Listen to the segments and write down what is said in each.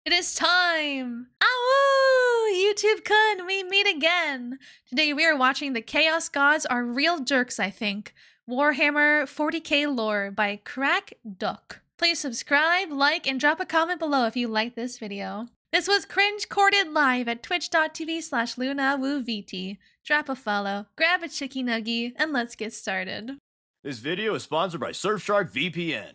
It is time! Ow! YouTube kun, we meet again! Today we are watching The Chaos Gods Are Real Jerks, I think. Warhammer 40k Lore by KrakDuk. Please subscribe, like, and drop a comment below if you like this video. This was cringe-corded live at twitch.tv/LunaWooVT. Drop a follow, grab a chicky nuggie, and let's get started. This video is sponsored by Surfshark VPN.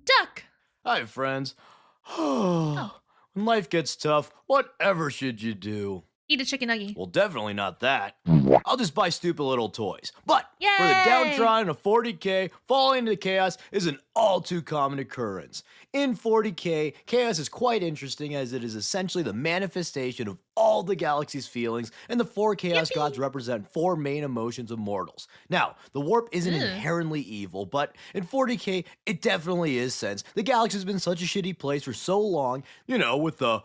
Duck! Hi, friends. When life gets tough, whatever should you do? Eat a chicken nuggie. Well, definitely not that. I'll just buy stupid little toys. But for the Yay! downtrodden of 40k, falling into chaos is an all too common occurrence. In 40k, chaos is quite interesting as it is essentially the manifestation of all the galaxy's feelings, and the four chaos gods represent four main emotions of mortals. Now, the warp isn't inherently evil, but in 40k, it definitely is, since the galaxy has been such a shitty place for so long, you know, with the...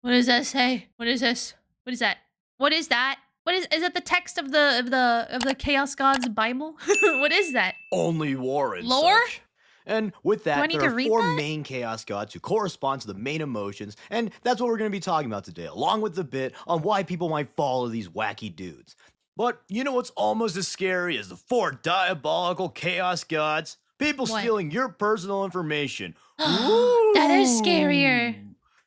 What does that say? What is this? What is that? What is that? What is it the text of the Chaos Gods Bible? What is that? Only war and Lore? such. And with Do I that, need there to are read four that? main chaos gods who correspond to the main emotions, and that's what we're going to be talking about today, along with the bit on why people might follow these wacky dudes. But you know what's almost as scary as the four diabolical chaos gods? People What? stealing your personal information. That is scarier.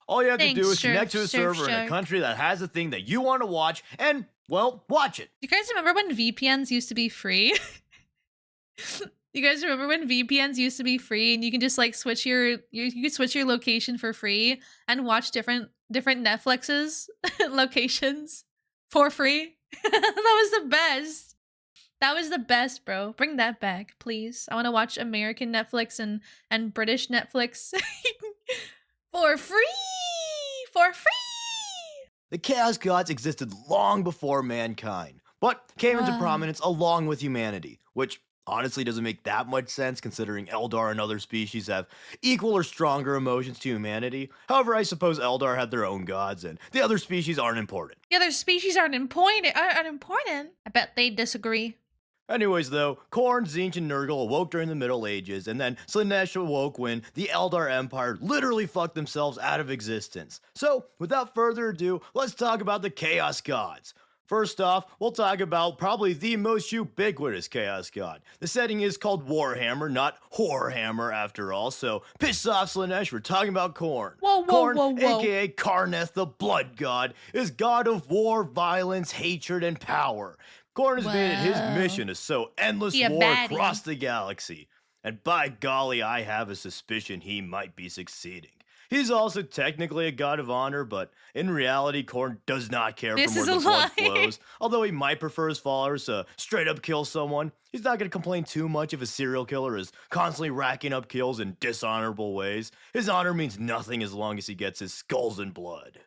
All you have to Thanks, do is connect to a server in a Surfshark. country that has a thing that you want to watch, and, well, watch it. You guys remember when VPNs used to be free? You guys remember when VPNs used to be free and you can just like switch you could switch your location for free and watch different Netflix's locations for free? That was the best. That was the best, bro. Bring that back, please. I want to watch American Netflix and British Netflix for free. For free. The Chaos Gods existed long before mankind, but came into Wow. prominence along with humanity, which honestly doesn't make that much sense considering Eldar and other species have equal or stronger emotions to humanity. However, I suppose Eldar had their own gods and the other species aren't important. The other species aren't important. I bet they disagree. Anyways though, Khorne, Tzeentch, and Nurgle awoke during the Middle Ages, and then Slaanesh awoke when the Eldar Empire literally fucked themselves out of existence. So, without further ado, let's talk about the Chaos Gods. First off, we'll talk about probably the most ubiquitous Chaos God. The setting is called Warhammer, not Whorehammer after all, so piss off Slaanesh, we're talking about Khorne. Whoa, Khorne, whoa. aka Khorne the Blood God, is god of war, violence, hatred, and power. Khorne has made it his Whoa. mission to sow endless He a war baddie. across the galaxy. And by golly, I have a suspicion he might be succeeding. He's also technically a god of honor, but in reality, Khorne does not care This for is where a the blood lie. flows. Although he might prefer his followers to straight up kill someone, he's not going to complain too much if a serial killer is constantly racking up kills in dishonorable ways. His honor means nothing as long as he gets his skulls and blood.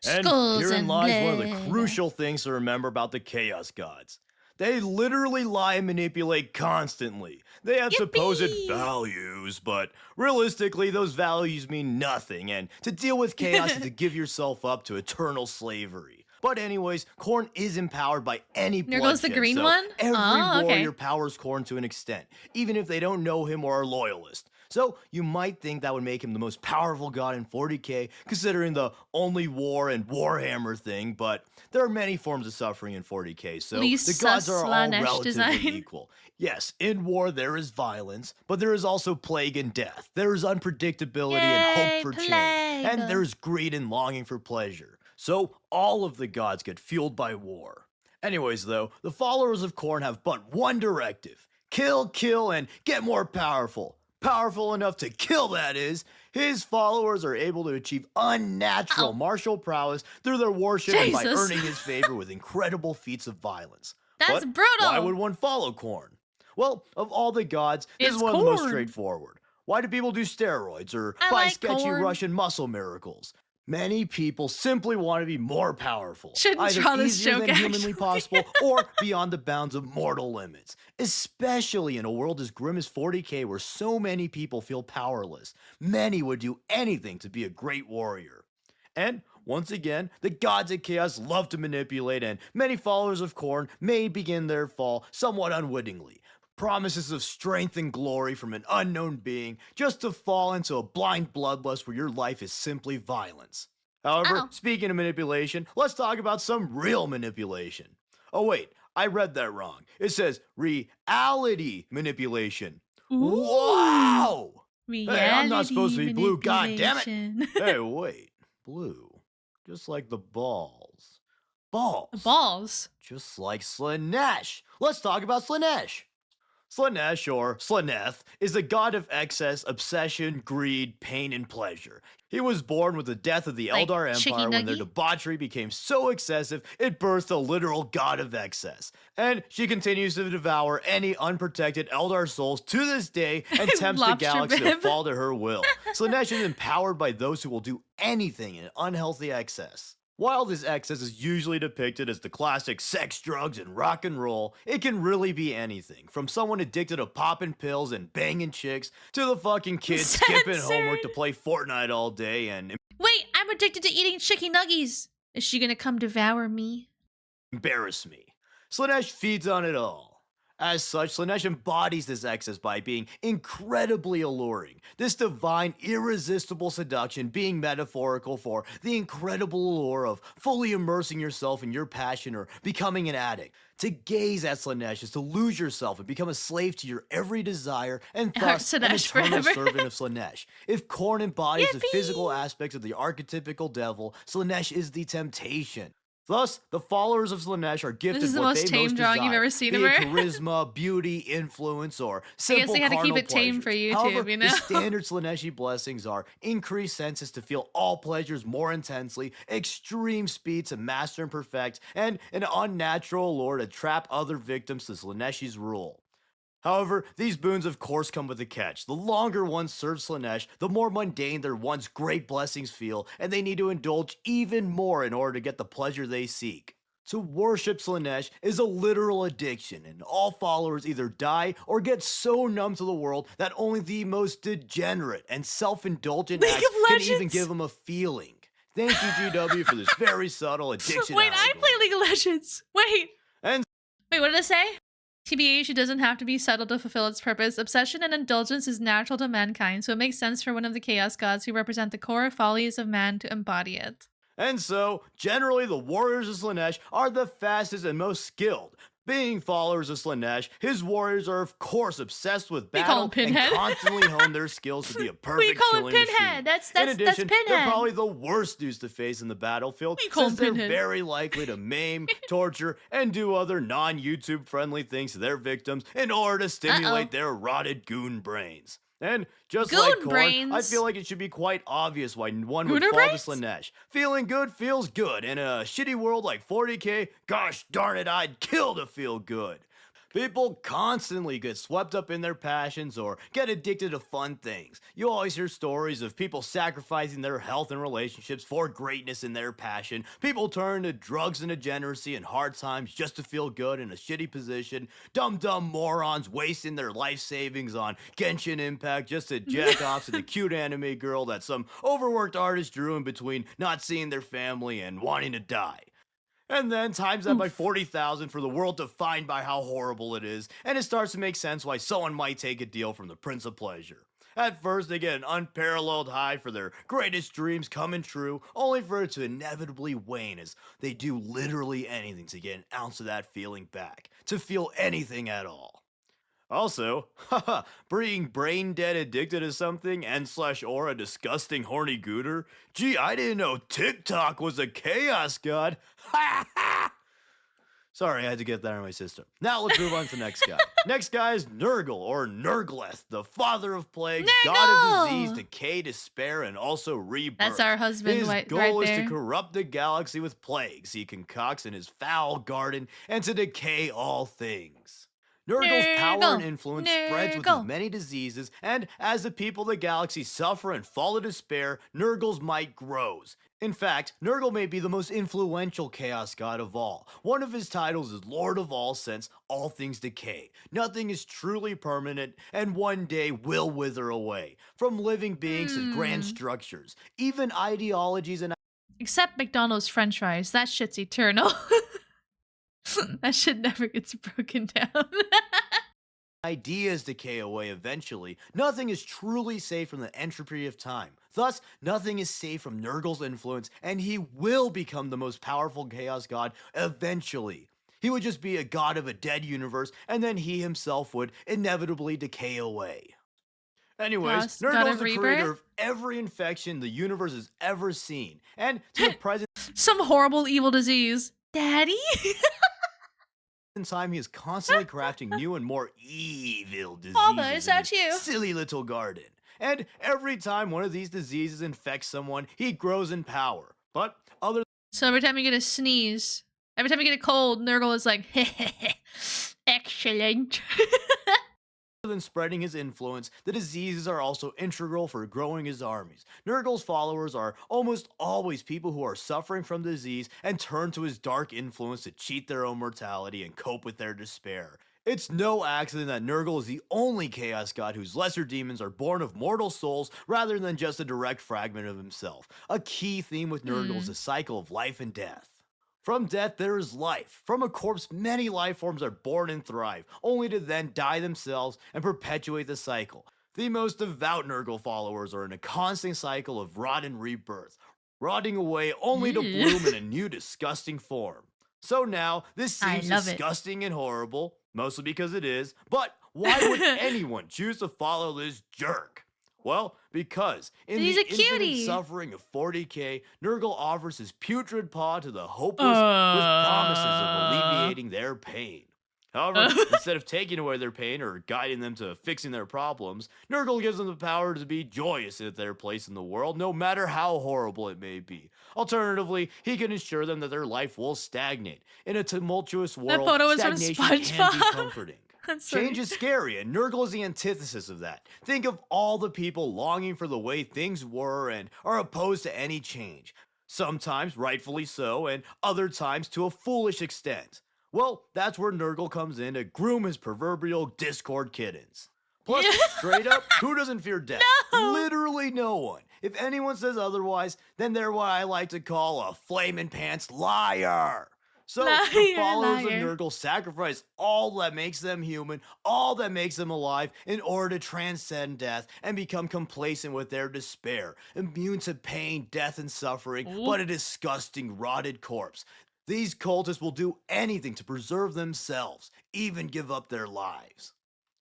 And Skulls herein and lies one of the blood. crucial things to remember about the Chaos Gods. They literally lie and manipulate constantly. They have supposed Yippee! values, but realistically, those values mean nothing, and to deal with chaos is to give yourself up to eternal slavery. But anyways, Khorne is empowered by any Nurgle's the bloodshed, green so one? every Oh, okay. warrior powers Khorne to an extent, even if they don't know him or are loyalist. So you might think that would make him the most powerful god in 40k, considering the only war and Warhammer thing, but there are many forms of suffering in 40k, so Least the gods are all Slaanesh relatively design. equal. Yes, in war there is violence, but there is also plague and death. There is unpredictability and Yay, hope for change, plague. and there is greed and longing for pleasure. So all of the gods get fueled by war. Anyways though, the followers of Khorne have but one directive: kill, kill, and get more powerful. Powerful enough to kill, that is. His followers are able to achieve unnatural martial prowess through their worship and by Jesus. earning his favor with incredible feats of violence. That's But brutal. why would one follow Khorne? Well, of all the gods, this is It's one of the most Khorne. straightforward. Why do people do steroids or I buy like sketchy Khorne. Russian muscle miracles? Many people simply want to be more powerful, Shouldn't either draw this easier joke, than humanly actually. possible or beyond the bounds of mortal limits. Especially in a world as grim as 40k where so many people feel powerless. Many would do anything to be a great warrior. And once again, the gods of chaos love to manipulate, and many followers of Khorne may begin their fall somewhat unwittingly. promises of strength and glory from an unknown being, just to fall into a blind bloodlust where your life is simply violence. However, Oh. speaking of manipulation, let's talk about some real manipulation. Oh wait, I read that wrong. It says reality manipulation. Ooh. Wow! Hey, I'm not supposed to Reality be blue, god damn it! manipulation. Hey, wait. Blue. Just like the balls. Balls. Balls. Just like Slaanesh. Let's talk about Slaanesh. Slaanesh, or Slaaneth, is a god of excess, obsession, greed, pain, and pleasure. He was born with the death of the Like Eldar Chicky Empire when their Nuggie? debauchery became so excessive it birthed a literal god of excess. And she continues to devour any unprotected Eldar souls to this day and tempts the Lobster galaxy to bib. fall to her will. Slaanesh is empowered by those who will do anything in unhealthy excess. While this excess is usually depicted as the classic sex, drugs, and rock and roll, it can really be anything. From someone addicted to popping pills and banging chicks, to the fucking kids skipping homework to Censored. play Fortnite all day and Wait, I'm addicted to eating chicky nuggies. Is she gonna come devour me? embarrass me. Slaanesh feeds on it all. As such, Slaanesh embodies this excess by being incredibly alluring. This divine, irresistible seduction being metaphorical for the incredible allure of fully immersing yourself in your passion or becoming an addict. To gaze at Slaanesh is to lose yourself and become a slave to your every desire and thus an Slaanesh eternal forever. servant of Slaanesh. If Khorne embodies the Yippee! physical aspects of the archetypical devil, Slaanesh is the temptation. Thus, the followers of Slaanesh are gifted This is the what most they tame most drawing you've desire, ever seen be of it her. charisma, beauty, influence, or I guess simple they had to keep carnal it tame for pleasures. YouTube, However, you know? the standard Slaaneshi blessings are increased senses to feel all pleasures more intensely, extreme speed to master and perfect, and an unnatural allure to trap other victims to Slaaneshi's rule. However, these boons of course come with a catch. The longer one serves Slaanesh, the more mundane their once great blessings feel, and they need to indulge even more in order to get the pleasure they seek. To worship Slaanesh is a literal addiction, and all followers either die or get so numb to the world that only the most degenerate and self-indulgent League acts of can even Legends? give them a feeling. Thank you, GW, for this very subtle addiction Wait, I allegory. play League of Legends. Wait. And Wait, what did it say? TBH, it doesn't have to be subtle to fulfill its purpose. Obsession and indulgence is natural to mankind, so it makes sense for one of the chaos gods who represent the core follies of man to embody it. And so, generally, the warriors of Slaanesh are the fastest and most skilled. Being followers of Slaanesh, his warriors are of course obsessed with We call battle him and Pinhead. constantly hone their skills to be a We perfect call him killing Pinhead. machine. In That's addition, they're Pinhead. probably the worst dudes to face in the battlefield We call since him they're Pinhead. very likely to maim, torture, and do other non-YouTube friendly things to their victims in order to stimulate their rotted goon brains. And just like Goon Khorne, I brains? feel like it should be quite obvious why one would Gooner fall to brains? Slaanesh. Feeling good feels good. In a shitty world like 40k, gosh darn it, I'd kill to feel good. People constantly get swept up in their passions or get addicted to fun things. You always hear stories of people sacrificing their health and relationships for greatness in their passion. People turn to drugs and degeneracy in hard times just to feel good in a shitty position. Dumb morons wasting their life savings on Genshin Impact just to jack off to the cute anime girl that some overworked artist drew in between not seeing their family and wanting to die. And then times that by 40,000 for the world to find by how horrible it is, and it starts to make sense why someone might take a deal from the Prince of Pleasure. At first, they get an unparalleled high for their greatest dreams coming true, only for it to inevitably wane as they do literally anything to get an ounce of that feeling back, to feel anything at all. Also, haha, being brain dead addicted to something and/or a disgusting horny gooter? Gee, I didn't know TikTok was a chaos god. Ha ha! Sorry, I had to get that out of my system. Now let's move on to the next guy. Next guy is Nurgle, or Nurgleth, the father of plagues, god of disease, Nurgle! decay, despair, and also rebirth. That's our husband His right goal is to there. corrupt the galaxy with plagues he concocts in his foul garden and to decay all things. Nurgle's power and Nurgle! influence spreads with his Nurgle! many diseases, and as the people of the galaxy suffer and fall to despair, Nurgle's might grows. In fact, Nurgle may be the most influential chaos god of all. One of his titles is Lord of All, since all things decay. Nothing is truly permanent, and one day will wither away. From living beings to grand structures, even ideologies and Except McDonald's french fries. That shit's eternal. That shit never gets broken down. ideas decay away eventually, nothing is truly safe from the entropy of time. Thus, nothing is safe from Nurgle's influence, and he will become the most powerful Chaos God eventually. He would just be a god of a dead universe, and then he himself would inevitably decay away. Anyways, Chaos God Nurgle is of the creator Rebirth? of every infection the universe has ever seen, and to the present Some horrible evil disease. Daddy? time, he is constantly crafting new and more evil Father, is diseases in that his you? silly little garden. And every time one of these diseases infects someone, he grows in power. But other So every time you get a sneeze, every time you get a cold, Nurgle is like, excellent. than spreading his influence, the diseases are also integral for growing his armies. Nurgle's followers are almost always people who are suffering from disease and turn to his dark influence to cheat their own mortality and cope with their despair. It's no accident that Nurgle is the only Chaos God whose lesser demons are born of mortal souls rather than just a direct fragment of himself. A key theme with Nurgle is the cycle of life and death. From death, there is life. From a corpse, many life forms are born and thrive, only to then die themselves and perpetuate the cycle. The most devout Nurgle followers are in a constant cycle of rot and rebirth, rotting away only to bloom in a new disgusting form. So now, this I seems love it. disgusting and horrible, mostly because it is, but why would anyone choose to follow this jerk? Well, because in He's the a cutie. infinite suffering of 40k, Nurgle offers his putrid paw to the hopeless with promises of alleviating their pain. However, instead of taking away their pain or guiding them to fixing their problems, Nurgle gives them the power to be joyous at their place in the world, no matter how horrible it may be. Alternatively, he can ensure them that their life will stagnate. In a tumultuous world, photo was from stagnation can be SpongeBob. comforting. That's funny. Change is scary, and Nurgle is the antithesis of that. Think of all the people longing for the way things were and are opposed to any change. Sometimes rightfully so, and other times to a foolish extent. Well, that's where Nurgle comes in to groom his proverbial Discord kittens. Plus, straight up, who doesn't fear death? No. Literally no one. If anyone says otherwise, then they're what I like to call a flamin' pants liar. So, the Liar, followers liar. of Nurgle sacrifice all that makes them human, all that makes them alive, in order to transcend death and become complacent with their despair, immune to pain, death, and suffering, but a disgusting, rotted corpse. These cultists will do anything to preserve themselves, even give up their lives.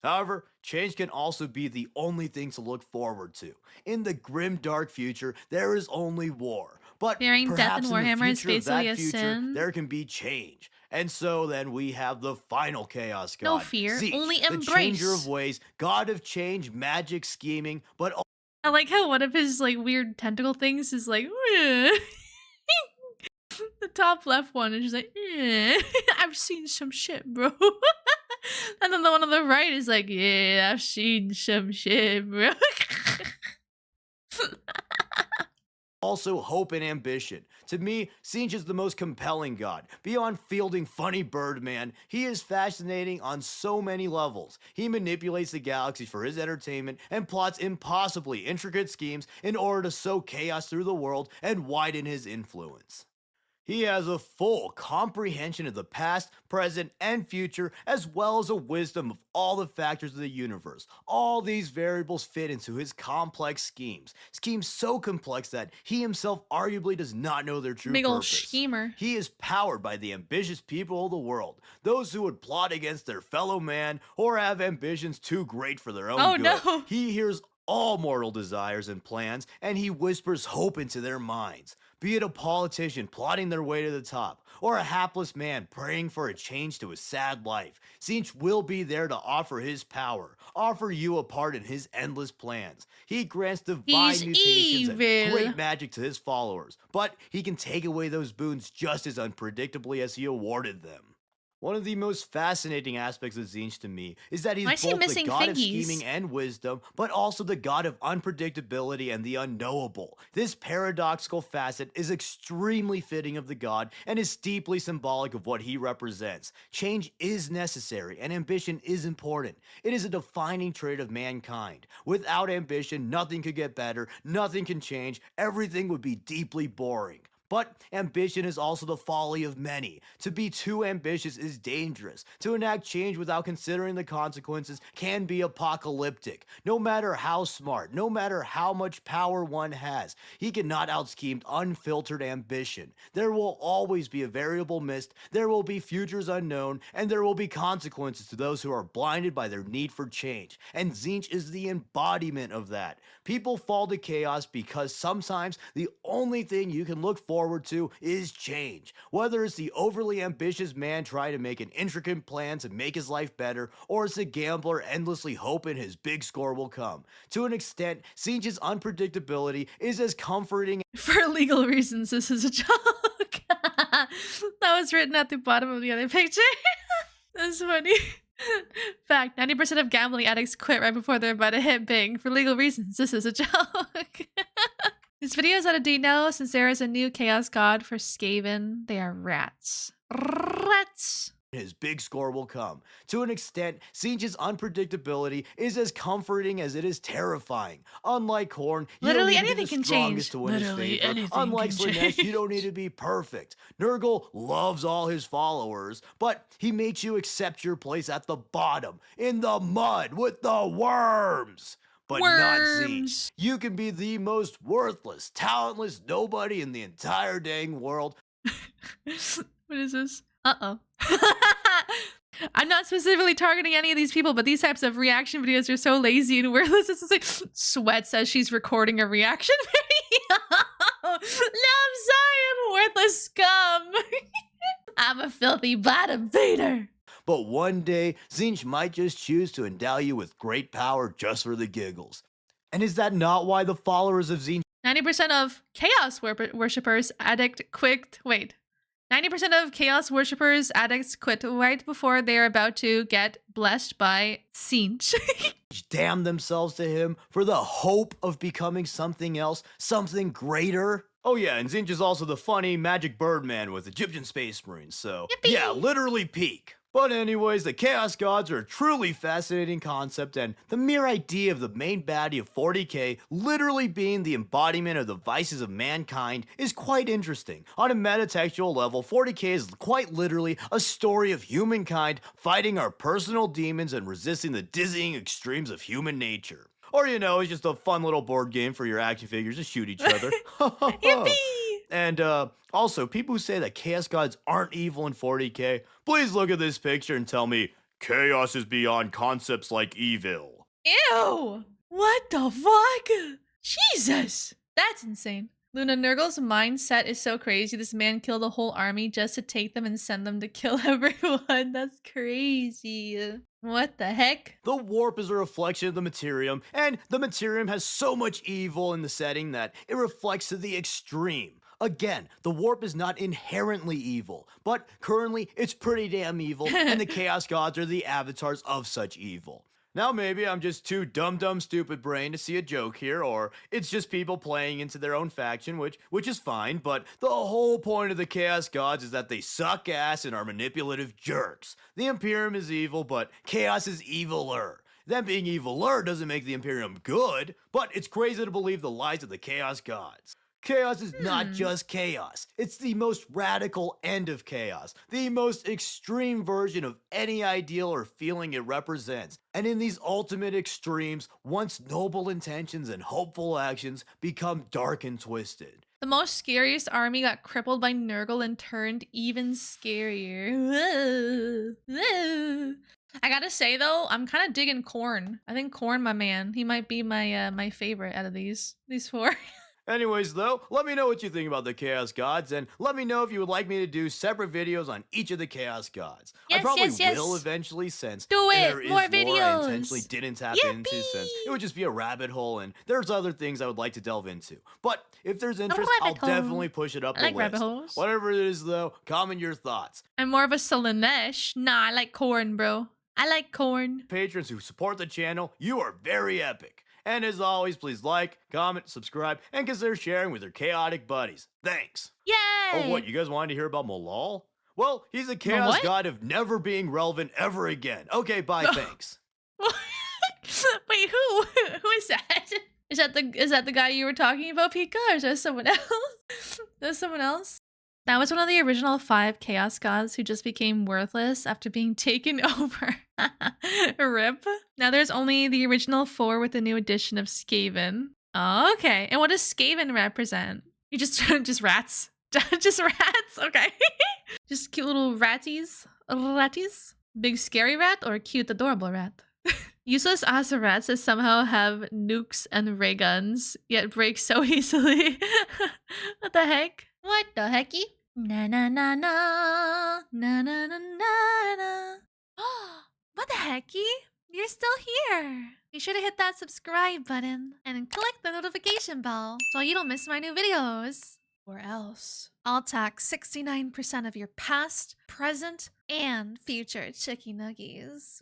However, change can also be the only thing to look forward to. In the grim, dark future, there is only war. But Fearing death perhaps in in the Warhammer is future of that basically a future, sin. there can be change. And so then we have the final Chaos God. No fear, Tzeentch, only the changer embrace. of ways, god of change, magic, scheming, but I like how one of his like weird tentacle things is like the top left one is just like I've seen some shit, bro. And then the one on the right is like, yeah, I've seen some shit, bro. also hope and ambition. To me, Tzeentch is the most compelling god. Beyond fielding funny Birdman, he is fascinating on so many levels. He manipulates the galaxy for his entertainment and plots impossibly intricate schemes in order to sow chaos through the world and widen his influence. He has a full comprehension of the past, present, and future, as well as a wisdom of all the factors of the universe. All these variables fit into his complex schemes. Schemes so complex that he himself arguably does not know their true Big ol' purpose. schemer. He is powered by the ambitious people of the world, those who would plot against their fellow man or have ambitions too great for their own Oh, good. no. He hears all mortal desires and plans, and he whispers hope into their minds. Be it a politician plotting their way to the top, or a hapless man praying for a change to his sad life, Tzeentch will be there to offer his power, offer you a part in his endless plans. He grants divine He's mutations and evil. great magic to his followers, but he can take away those boons just as unpredictably as he awarded them. One of the most fascinating aspects of Tzeentch to me is that he's Why is he both the missing god of fingies? scheming and wisdom, but also the god of unpredictability and the unknowable. This paradoxical facet is extremely fitting of the god and is deeply symbolic of what he represents. Change is necessary and ambition is important. It is a defining trait of mankind. Without ambition, nothing could get better, nothing can change, everything would be deeply boring. But ambition is also the folly of many. To be too ambitious is dangerous. To enact change without considering the consequences can be apocalyptic. No matter how smart, no matter how much power one has, he cannot outscheme unfiltered ambition. There will always be a variable missed, there will be futures unknown, and there will be consequences to those who are blinded by their need for change. And Tzeentch is the embodiment of that. People fall to chaos because sometimes the only thing you can look forward to is change. Whether it's the overly ambitious man trying to make an intricate plan to make his life better, or it's a gambler endlessly hoping his big score will come. To an extent, Tzeentch's unpredictability is as comforting. For legal reasons, this is a joke. That was written at the bottom of the other picture. That's funny. Fact, 90% of gambling addicts quit right before they're about to hit big. For legal reasons, this is a joke. This video is out of date now since there is a new chaos god for Skaven. They are rats. Rats! His big score will come. To an extent, Tzeentch's unpredictability is as comforting as it is terrifying. Unlike Khorne, you don't need to be the strongest to win his favor. Unlike Slaanesh, you don't need to be perfect. Nurgle loves all his followers, but he makes you accept your place at the bottom, in the mud, with the worms. But not Tzeentch. You can be the most worthless, talentless nobody in the entire dang world. What is this? Uh-oh. I'm not specifically targeting any of these people, but these types of reaction videos are so lazy and worthless. It's like, Sweat says she's recording a reaction video. No, I'm sorry, I'm a worthless scum. I'm a filthy bottom feeder. But one day, Tzeentch might just choose to endow you with great power just for the giggles. And is that not why the followers of Tzeentch 90% of chaos worshippers quit 90% of chaos worshippers addicts quit right before they are about to get blessed by Tzeentch. damn themselves to him for the hope of becoming something else, something greater? Oh yeah, and Tzeentch is also the funny magic birdman with Egyptian space marines, so Yippee! Yeah, literally peak. But anyways, the Chaos Gods are a truly fascinating concept, and the mere idea of the main baddie of 40k literally being the embodiment of the vices of mankind is quite interesting. On a metatextual level, 40k is quite literally a story of humankind fighting our personal demons and resisting the dizzying extremes of human nature. Or, you know, it's just a fun little board game for your action figures to shoot each other. Yippee! And also, people who say that Chaos Gods aren't evil in 40k, please look at this picture and tell me chaos is beyond concepts like evil. Ew! What the fuck? Jesus! That's insane. Luna, Nurgle's mindset is so crazy. This man killed a whole army just to take them and send them to kill everyone. That's crazy. What the heck? The warp is a reflection of the materium, and the materium has so much evil in the setting that it reflects to the extreme. Again, the warp is not inherently evil, but currently it's pretty damn evil, and the Chaos Gods are the avatars of such evil. Now maybe I'm just too dumb stupid brain to see a joke here, or it's just people playing into their own faction, which is fine, but the whole point of the Chaos Gods is that they suck ass and are manipulative jerks. The Imperium is evil, but Chaos is eviler. Them being eviler doesn't make the Imperium good, but it's crazy to believe the lies of the Chaos Gods. Chaos is not just chaos. It's the most radical end of chaos, the most extreme version of any ideal or feeling it represents. And in these ultimate extremes, once noble intentions and hopeful actions become dark and twisted. The most scariest army got crippled by Nurgle and turned even scarier. I gotta say though, I'm kind of digging Khorne. I think Khorne, my man, he might be my my favorite out of these four. Anyways though, let me know what you think about the Chaos Gods, and let me know if you would like me to do separate videos on each of the Chaos Gods. Yes, I probably yes. will eventually, since Do it! there is More I videos! intentionally didn't tap into, since it would just be a rabbit hole, and there's other things I would like to delve into. But if there's interest, I'll definitely push it up the like list. rabbit holes. Whatever it is though, comment your thoughts. I'm more of a Slaanesh. Nah, I like Khorne, bro. I like Khorne. Patrons who support the channel, you are very epic. And as always, please like, comment, subscribe, and consider sharing with your chaotic buddies. Thanks. Yay! Oh, what? You guys wanted to hear about Malal? Well, he's a chaos god of never being relevant ever again. Okay, bye, thanks. Wait, who? Who is that? Is that the guy you were talking about, Pika, or is that someone else? That's someone else. That was one of the original 5 chaos gods who just became worthless after being taken over. Rip. Now there's only the original 4 with the new addition of Skaven. Oh, okay. And what does Skaven represent? You just just rats. Just rats. Okay. Just cute little ratties. Ratties. Big scary rat or cute adorable rat? Useless ass rats that somehow have nukes and ray guns, yet break so easily. What the heck? What the hecky? Na na na na na na na na na. What the hecky? You're still here. Be sure to hit that subscribe button and click the notification bell so you don't miss my new videos. Or else I'll tax 69% of your past, present, and future chicky nuggies.